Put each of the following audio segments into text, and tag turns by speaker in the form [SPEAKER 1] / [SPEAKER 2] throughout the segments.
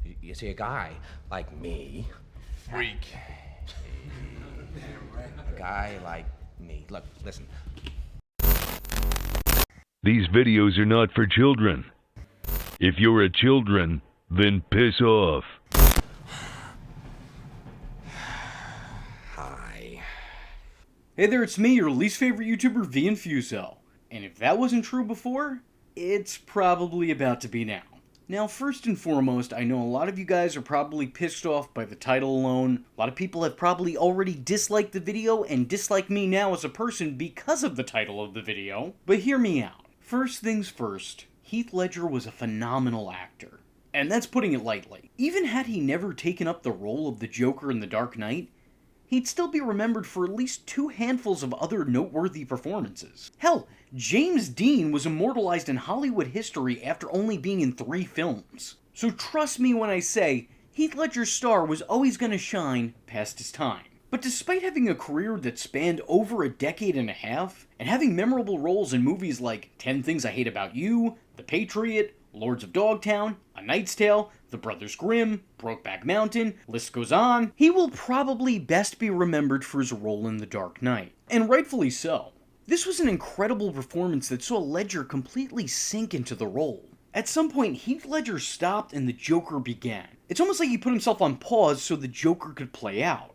[SPEAKER 1] You see, a guy like me,
[SPEAKER 2] Freak.
[SPEAKER 1] a guy like me. Look, listen.
[SPEAKER 3] These videos are not for children. If you're a children, then piss off.
[SPEAKER 1] Hi.
[SPEAKER 4] Hey there, it's me, your least favorite YouTuber, V Infuso. And if that wasn't true before, it's probably about to be now. Now, first and foremost, I know a lot of you guys are probably pissed off by the title alone. A lot of people have probably already disliked the video and dislike me now as a person because of the title of the video. But hear me out. First things first, Heath Ledger was a phenomenal actor. And that's putting it lightly. Even had he never taken up the role of the Joker in The Dark Knight, he'd still be remembered for at least 2 handfuls of other noteworthy performances. Hell, James Dean was immortalized in Hollywood history after only being in 3 films. So trust me when I say, Heath Ledger's star was always going to shine past his time. But despite having a career that spanned over a decade and a half, and having memorable roles in movies like 10 Things I Hate About You, The Patriot, Lords of Dogtown, A Knight's Tale, The Brothers Grimm, Brokeback Mountain, list goes on, he will probably best be remembered for his role in The Dark Knight. And rightfully so. This was an incredible performance that saw Ledger completely sink into the role. At some point, Heath Ledger stopped and the Joker began. It's almost like he put himself on pause so the Joker could play out,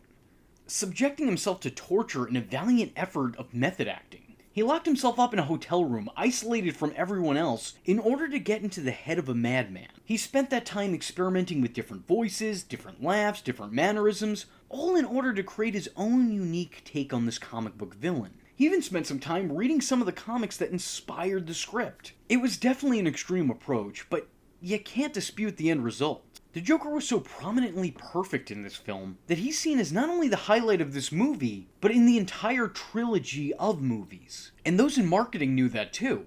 [SPEAKER 4] subjecting himself to torture in a valiant effort of method acting. He locked himself up in a hotel room, isolated from everyone else, in order to get into the head of a madman. He spent that time experimenting with different voices, different laughs, different mannerisms, all in order to create his own unique take on this comic book villain. He even spent some time reading some of the comics that inspired the script. It was definitely an extreme approach, but you can't dispute the end result. The Joker was so prominently perfect in this film that he's seen as not only the highlight of this movie, but in the entire trilogy of movies. And those in marketing knew that too.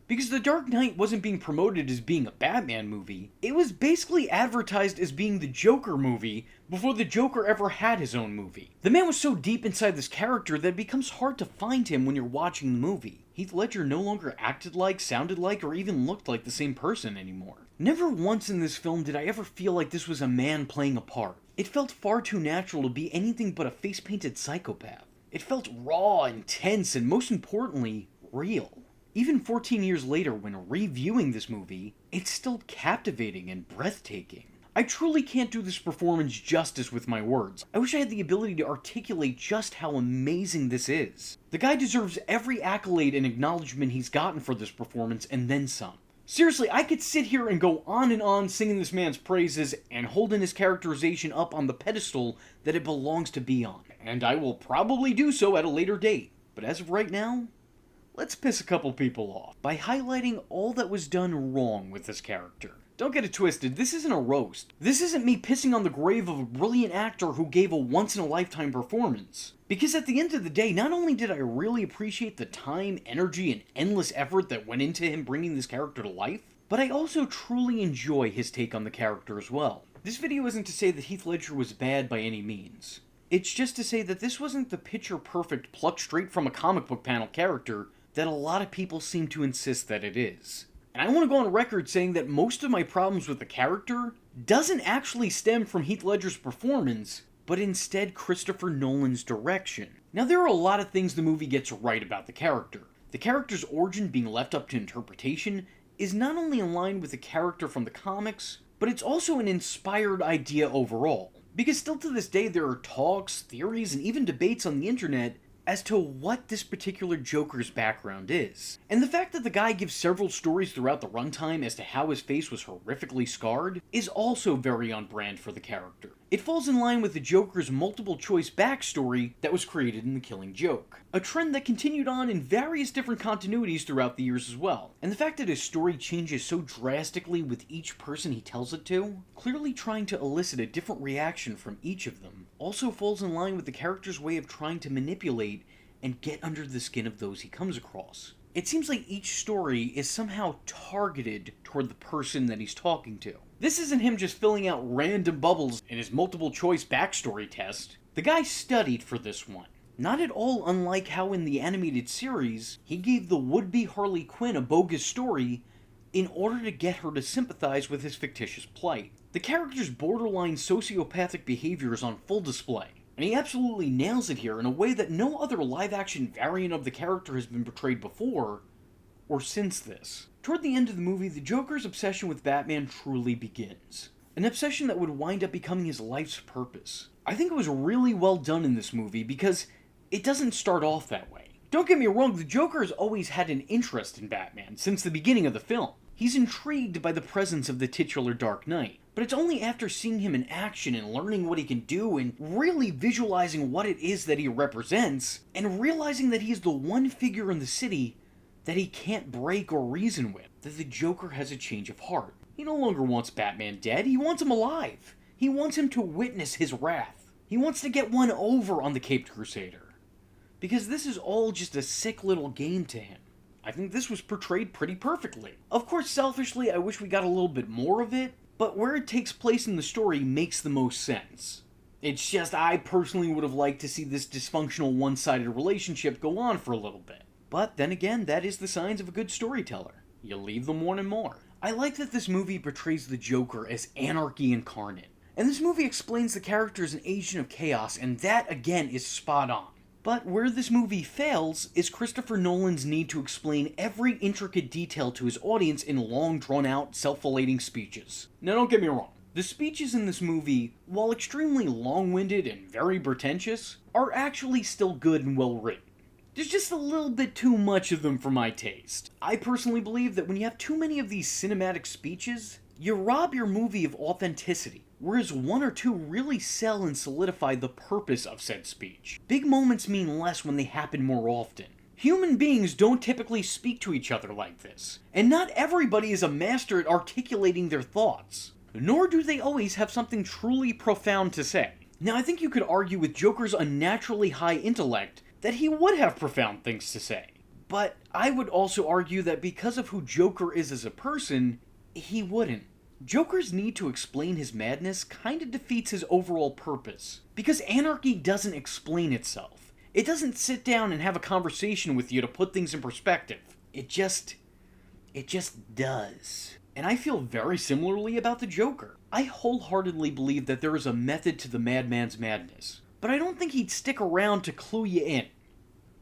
[SPEAKER 4] Because The Dark Knight wasn't being promoted as being a Batman movie, it was basically advertised as being the Joker movie before the Joker ever had his own movie. The man was so deep inside this character that it becomes hard to find him when you're watching the movie. Heath Ledger no longer acted like, sounded like, or even looked like the same person anymore. Never once in this film did I ever feel like this was a man playing a part. It felt far too natural to be anything but a face-painted psychopath. It felt raw, intense, and most importantly, real. Even 14 years later, when reviewing this movie, it's still captivating and breathtaking. I truly can't do this performance justice with my words. I wish I had the ability to articulate just how amazing this is. The guy deserves every accolade and acknowledgement he's gotten for this performance, and then some. Seriously, I could sit here and go on and on singing this man's praises and holding his characterization up on the pedestal that it belongs to be on. And I will probably do so at a later date. But as of right now, let's piss a couple people off by highlighting all that was done wrong with this character. Don't get it twisted, this isn't a roast. This isn't me pissing on the grave of a brilliant actor who gave a once-in-a-lifetime performance. Because at the end of the day, not only did I really appreciate the time, energy, and endless effort that went into him bringing this character to life, but I also truly enjoy his take on the character as well. This video isn't to say that Heath Ledger was bad by any means. It's just to say that this wasn't the picture-perfect, plucked straight from a comic book panel character that a lot of people seem to insist that it is. And I want to go on record saying that most of my problems with the character doesn't actually stem from Heath Ledger's performance, but instead Christopher Nolan's direction. Now, there are a lot of things the movie gets right about the character. The character's origin being left up to interpretation is not only in line with the character from the comics, but it's also an inspired idea overall. Because still to this day there are talks, theories, and even debates on the internet as to what this particular Joker's background is. And the fact that the guy gives several stories throughout the runtime as to how his face was horrifically scarred is also very on brand for the character. It falls in line with the Joker's multiple choice backstory that was created in The Killing Joke, a trend that continued on in various different continuities throughout the years as well. And the fact that his story changes so drastically with each person he tells it to, clearly trying to elicit a different reaction from each of them, also falls in line with the character's way of trying to manipulate and get under the skin of those he comes across. It seems like each story is somehow targeted toward the person that he's talking to. This isn't him just filling out random bubbles in his multiple choice backstory test. The guy studied for this one. Not at all unlike how in the animated series, he gave the would-be Harley Quinn a bogus story in order to get her to sympathize with his fictitious plight. The character's borderline sociopathic behavior is on full display, and he absolutely nails it here in a way that no other live-action variant of the character has been portrayed before, or since this. Toward the end of the movie, the Joker's obsession with Batman truly begins. An obsession that would wind up becoming his life's purpose. I think it was really well done in this movie because it doesn't start off that way. Don't get me wrong, the Joker has always had an interest in Batman since the beginning of the film. He's intrigued by the presence of the titular Dark Knight, but it's only after seeing him in action and learning what he can do and really visualizing what it is that he represents, and realizing that he's the one figure in the city that he can't break or reason with, that the Joker has a change of heart. He no longer wants Batman dead, he wants him alive. He wants him to witness his wrath. He wants to get one over on the Caped Crusader. Because this is all just a sick little game to him. I think this was portrayed pretty perfectly. Of course, selfishly, I wish we got a little bit more of it, but where it takes place in the story makes the most sense. It's just I personally would have liked to see this dysfunctional one-sided relationship go on for a little bit. But then again, that is the signs of a good storyteller. You leave them wanting more. I like that this movie portrays the Joker as anarchy incarnate. And this movie explains the character as an agent of chaos, and that again is spot on. But where this movie fails is Christopher Nolan's need to explain every intricate detail to his audience in long, drawn-out, self-relating speeches. Now don't get me wrong, the speeches in this movie, while extremely long-winded and very pretentious, are actually still good and well-written. There's just a little bit too much of them for my taste. I personally believe that when you have too many of these cinematic speeches, you rob your movie of authenticity, whereas one or two really sell and solidify the purpose of said speech. Big moments mean less when they happen more often. Human beings don't typically speak to each other like this, and not everybody is a master at articulating their thoughts, nor do they always have something truly profound to say. Now, I think you could argue with Joker's unnaturally high intellect that he would have profound things to say. But I would also argue that because of who Joker is as a person, he wouldn't. Joker's need to explain his madness kinda defeats his overall purpose. Because anarchy doesn't explain itself. It doesn't sit down and have a conversation with you to put things in perspective. It just does. And I feel very similarly about the Joker. I wholeheartedly believe that there is a method to the madman's madness. But I don't think he'd stick around to clue you in.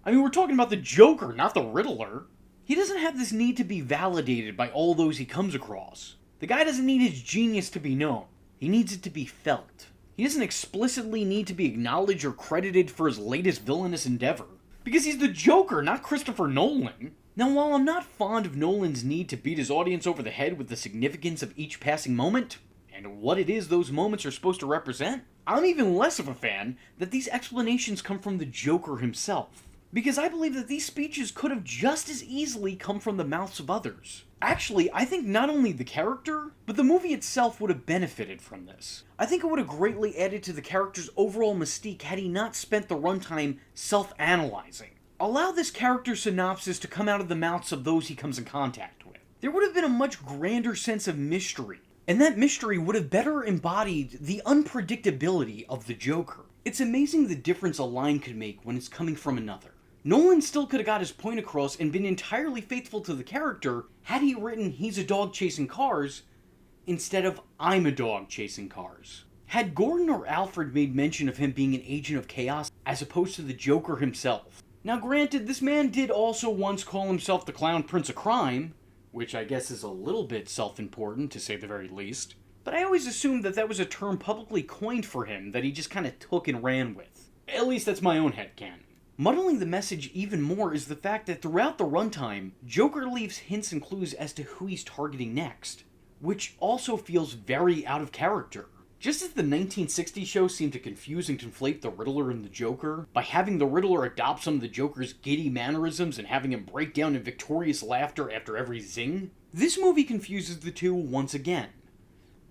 [SPEAKER 4] I mean, we're talking about the Joker, not the Riddler. He doesn't have this need to be validated by all those he comes across. The guy doesn't need his genius to be known. He needs it to be felt. He doesn't explicitly need to be acknowledged or credited for his latest villainous endeavor. Because he's the Joker, not Christopher Nolan. Now, while I'm not fond of Nolan's need to beat his audience over the head with the significance of each passing moment, and what it is those moments are supposed to represent, I'm even less of a fan that these explanations come from the Joker himself. Because I believe that these speeches could have just as easily come from the mouths of others. Actually, I think not only the character, but the movie itself would have benefited from this. I think it would have greatly added to the character's overall mystique had he not spent the runtime self-analyzing. Allow this character's synopsis to come out of the mouths of those he comes in contact with. There would have been a much grander sense of mystery, and that mystery would have better embodied the unpredictability of the Joker. It's amazing the difference a line could make when it's coming from another. Nolan still could have got his point across and been entirely faithful to the character had he written "he's a dog chasing cars" instead of "I'm a dog chasing cars." Had Gordon or Alfred made mention of him being an agent of chaos as opposed to the Joker himself. Now granted, this man did also once call himself the Clown Prince of Crime, which I guess is a little bit self-important to say the very least, but I always assumed that that was a term publicly coined for him that he just kind of took and ran with. At least that's my own headcanon. Muddling the message even more is the fact that throughout the runtime, Joker leaves hints and clues as to who he's targeting next, which also feels very out of character. Just as the 1960s show seemed to confuse and conflate the Riddler and the Joker, by having the Riddler adopt some of the Joker's giddy mannerisms and having him break down in victorious laughter after every zing, this movie confuses the two once again.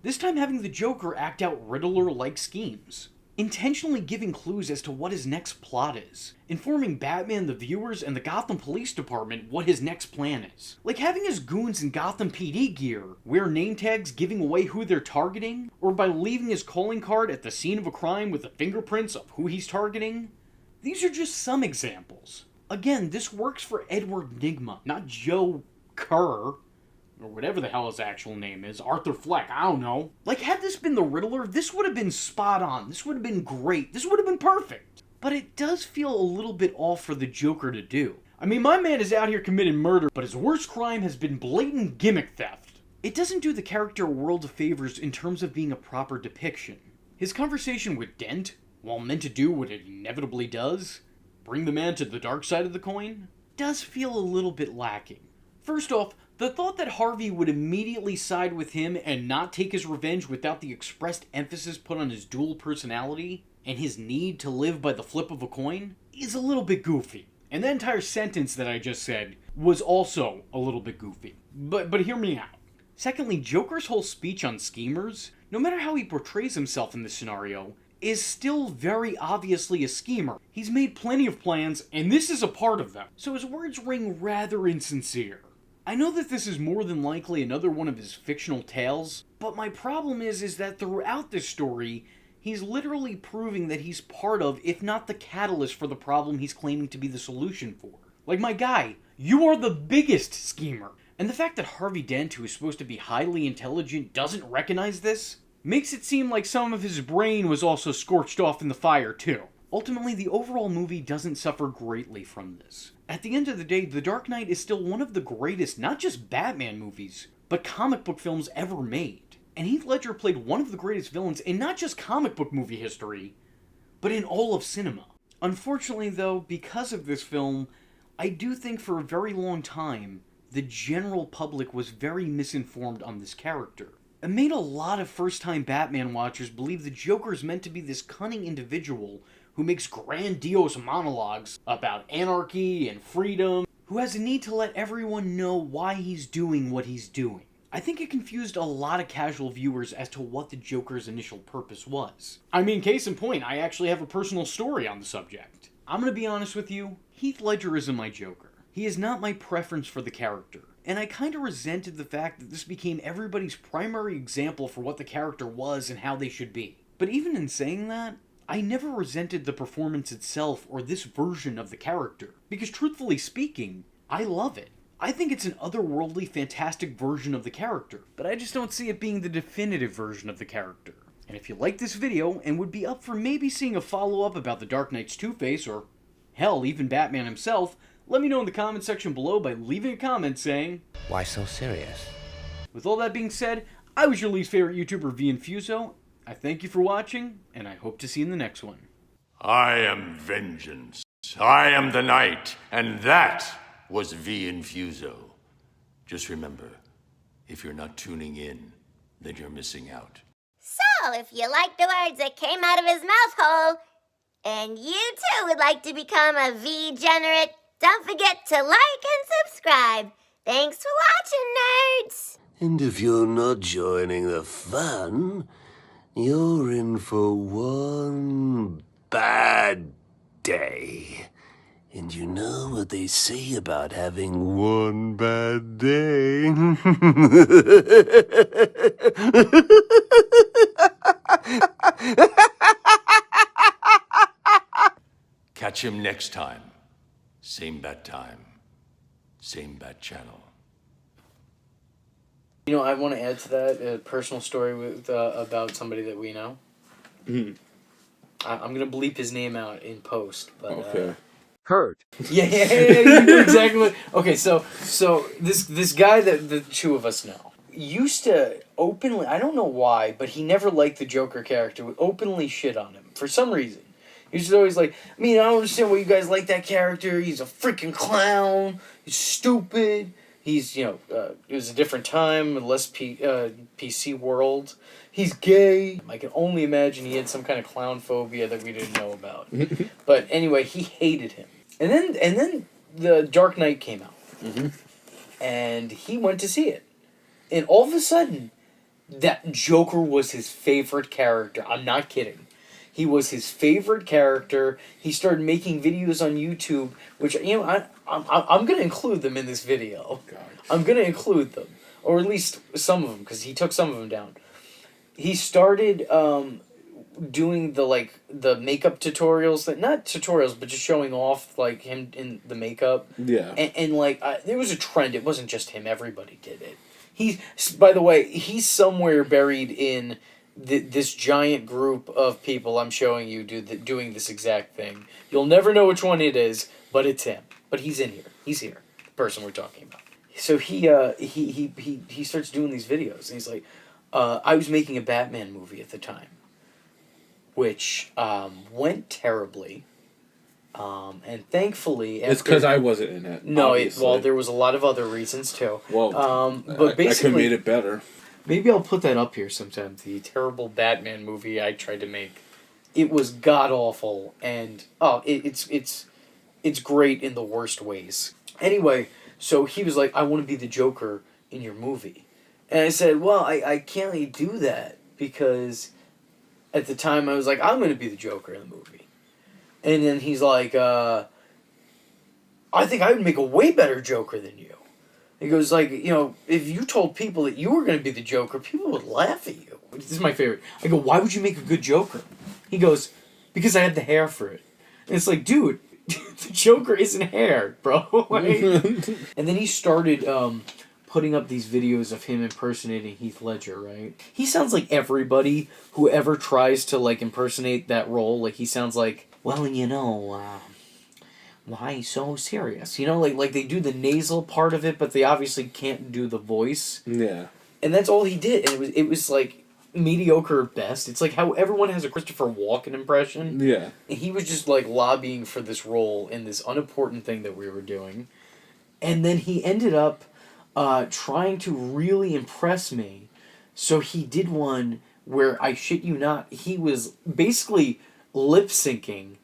[SPEAKER 4] This time having the Joker act out Riddler-like schemes, intentionally giving clues as to what his next plot is, informing Batman, the viewers, and the Gotham Police Department what his next plan is. Like having his goons in Gotham PD gear wear name tags giving away who they're targeting, or by leaving his calling card at the scene of a crime with the fingerprints of who he's targeting. These are just some examples. Again, this works for Edward Nygma, not Joe Kerr. or whatever the hell his actual name is, Arthur Fleck, I don't know. Like, had this been the Riddler, this would have been spot on. This would have been great. This would have been perfect. But it does feel a little bit off for the Joker to do. I mean, my man is out here committing murder, but his worst crime has been blatant gimmick theft. It doesn't do the character a world of favors in terms of being a proper depiction. His conversation with Dent, while meant to do what it inevitably does, bring the man to the dark side of the coin, does feel a little bit lacking. First off, the thought that Harvey would immediately side with him and not take his revenge without the expressed emphasis put on his dual personality and his need to live by the flip of a coin is a little bit goofy. And the entire sentence that I just said was also a little bit goofy. But hear me out. Secondly, Joker's whole speech on schemers, no matter how he portrays himself in this scenario, is still very obviously a schemer. He's made plenty of plans, and this is a part of them. So his words ring rather insincere. I know that this is more than likely another one of his fictional tales, but my problem is that throughout this story, he's literally proving that he's part of, if not the catalyst for the problem he's claiming to be the solution for. Like, my guy, you are the biggest schemer. And the fact that Harvey Dent, who is supposed to be highly intelligent, doesn't recognize this, makes it seem like some of his brain was also scorched off in the fire, too. Ultimately, the overall movie doesn't suffer greatly from this. At the end of the day, The Dark Knight is still one of the greatest, not just Batman movies, but comic book films ever made. And Heath Ledger played one of the greatest villains in not just comic book movie history, but in all of cinema. Unfortunately, though, because of this film, I do think for a very long time, the general public was very misinformed on this character. It made a lot of first-time Batman watchers believe the Joker is meant to be this cunning individual who makes grandiose monologues about anarchy and freedom, who has a need to let everyone know why he's doing what he's doing. I think it confused a lot of casual viewers as to what the Joker's initial purpose was. I mean, case in point, I actually have a personal story on the subject. I'm gonna be honest with you, Heath Ledger isn't my Joker. He is not my preference for the character. And I kinda resented the fact that this became everybody's primary example for what the character was and how they should be. But even in saying that, I never resented the performance itself or this version of the character. Because truthfully speaking, I love it. I think it's an otherworldly, fantastic version of the character, but I just don't see it being the definitive version of the character. And if you like this video and would be up for maybe seeing a follow-up about the Dark Knight's Two-Face, or hell, even Batman himself, let me know in the comment section below by leaving a comment saying,
[SPEAKER 1] Why so serious?
[SPEAKER 4] With all that being said, I was your least favorite YouTuber, Infuso. I thank you for watching, and I hope to see you in the next one.
[SPEAKER 2] I am vengeance. I am the night, and that was Infuso. Just remember, if you're not tuning in, then you're missing out.
[SPEAKER 5] So, if you like the words that came out of his mouth hole, and you too would like to become a V-generate, don't forget to like and subscribe. Thanks for watching, nerds!
[SPEAKER 6] And if you're not joining the fun, you're in for one bad day. And you know what they say about having one bad day?
[SPEAKER 2] Catch him next time. Same bat time. Same bat channel.
[SPEAKER 4] You know, I want to add to that a personal story with about somebody that we know. I'm going to bleep his name out in post, but...
[SPEAKER 7] Okay.
[SPEAKER 8] Hurt.
[SPEAKER 4] Yeah, you know exactly what... Okay, so this guy that the two of us know used to openly... I don't know why, but he never liked the Joker character. Would openly shit on him for some reason. He was always like, I mean, I don't understand why you guys like that character. He's a freaking clown. He's stupid. He's, you know, it was a different time, a less PC world. He's gay. I can only imagine he had some kind of clown phobia that we didn't know about. But anyway, he hated him. And then The Dark Knight came out. And he went to see it. And all of a sudden, that Joker was his favorite character. I'm not kidding. He was his favorite character. He started making videos on YouTube, which, you know, I'm going to include them in this video. God. I'm going to include them. Or at least some of them, because he took some of them down. He started doing the makeup tutorials, not tutorials, but just showing off, like, him in the makeup.
[SPEAKER 7] Yeah.
[SPEAKER 4] And there was a trend. It wasn't just him. Everybody did it. By the way, he's somewhere buried in this giant group of people I'm showing you doing this exact thing. You'll never know which one it is, but it's him. But he's in here. He's here. The person we're talking about. So he starts doing these videos, and he's like, I was making a Batman movie at the time, which went terribly. And thankfully,
[SPEAKER 7] It's because I wasn't in it.
[SPEAKER 4] No,
[SPEAKER 7] obviously.
[SPEAKER 4] there was a lot of other reasons too.
[SPEAKER 7] Well,
[SPEAKER 4] but
[SPEAKER 7] I could
[SPEAKER 4] basically,
[SPEAKER 7] have made it better.
[SPEAKER 4] maybe I'll put that up here sometime. The terrible Batman movie I tried to make. It was god awful, and it's great in the worst ways. Anyway, so he was like, "I want to be the Joker in your movie," and I said, "Well, I can't really do that because at the time I was like, I'm going to be the Joker in the movie." And then he's like, I think I would make a way better Joker than you. He goes like, if you told people that you were going to be the Joker, people would laugh at you. This is my favorite. I go, why would you make a good Joker? He goes, because I had the hair for it. And it's like, dude, the Joker isn't hair, bro. And then he started putting up these videos of him impersonating Heath Ledger, right? He sounds like everybody who ever tries to, like, impersonate that role. Like, he sounds like, well, why so serious? Like they do the nasal part of it, but they obviously can't do the voice.
[SPEAKER 7] Yeah.
[SPEAKER 4] And that's all he did. And it was like mediocre at best. It's like how everyone has a Christopher Walken impression.
[SPEAKER 7] Yeah.
[SPEAKER 4] And he was just like lobbying for this role in this unimportant thing that we were doing. And then he ended up trying to really impress me. So he did one where, I shit you not, he was basically lip syncing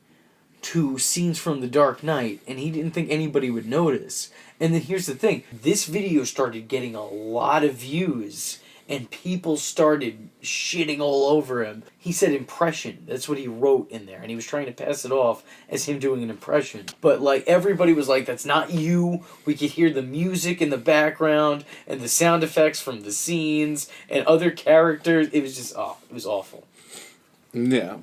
[SPEAKER 4] to scenes from The Dark Knight, and he didn't think anybody would notice. And then here's the thing, this video started getting a lot of views, and people started shitting all over him. He said impression, that's what he wrote in there, and he was trying to pass it off as him doing an impression. But like everybody was like, that's not you. We could hear the music in the background, and the sound effects from the scenes, and other characters. It was just, it was awful.
[SPEAKER 7] Yeah.